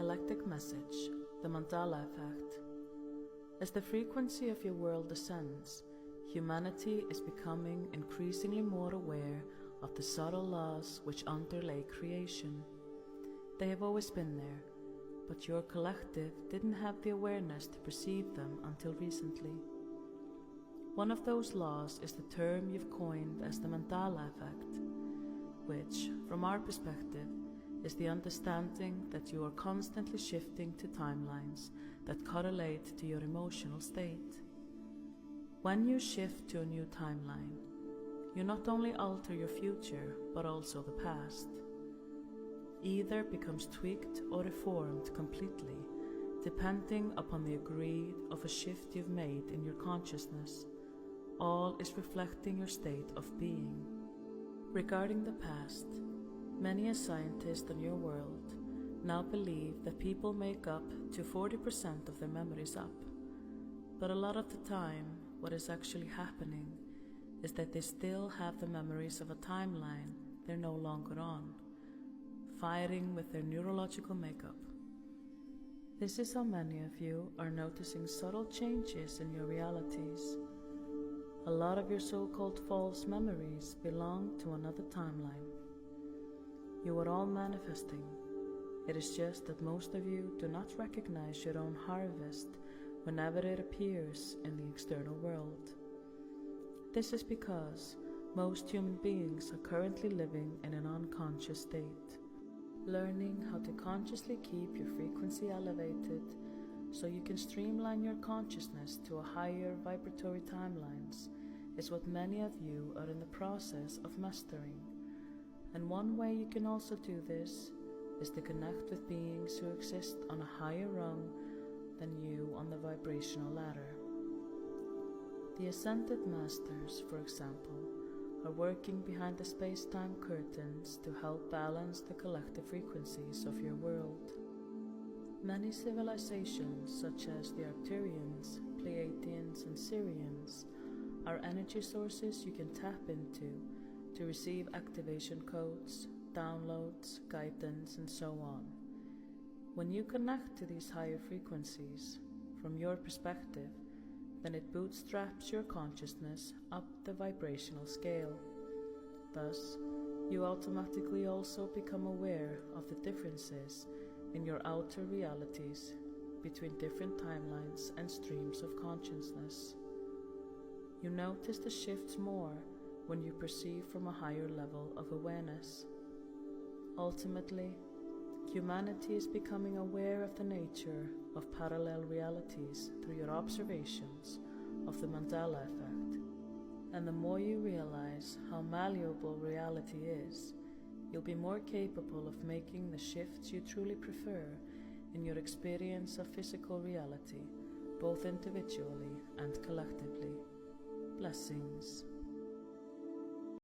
galactic message, the Mandala Effect. As the frequency of your world ascends, humanity is becoming increasingly more aware of the subtle laws which underlay creation. They have always been there, but your collective didn't have the awareness to perceive them until recently. One of those laws is the term you've coined as the Mandala Effect, which, from our perspective, is the understanding that you are constantly shifting to timelines that correlate to your emotional state. When you shift to a new timeline, you not only alter your future, but also the past. Either becomes tweaked or reformed completely, depending upon the degree of a shift you've made in your consciousness. All is reflecting your state of being. Regarding the past, many a scientist in your world now believe that people make up to 40% of their memories up. But a lot of the time, what is actually happening is that they still have the memories of a timeline they're no longer on, fighting with their neurological makeup. This is how many of you are noticing subtle changes in your realities. A lot of your so-called false memories belong to another timeline. You are all manifesting. It is just that most of you do not recognize your own harvest whenever it appears in the external world. This is because most human beings are currently living in an unconscious state. Learning how to consciously keep your frequency elevated so you can streamline your consciousness to a higher vibratory timelines is what many of you are in the process of mastering. And one way you can also do this is to connect with beings who exist on a higher rung than you on the vibrational ladder. The Ascended Masters, for example, are working behind the space-time curtains to help balance the collective frequencies of your world. Many civilizations, such as the Arcturians, Pleiadians, and Sirians, are energy sources you can tap into to receive activation codes, downloads, guidance, and so on. When you connect to these higher frequencies, from your perspective, then it bootstraps your consciousness up the vibrational scale. Thus, you automatically also become aware of the differences in your outer realities between different timelines and streams of consciousness. You notice the shifts more when you perceive from a higher level of awareness. Ultimately, humanity is becoming aware of the nature of parallel realities through your observations of the Mandala Effect. And the more you realize how malleable reality is, you'll be more capable of making the shifts you truly prefer in your experience of physical reality, both individually and collectively. Blessings.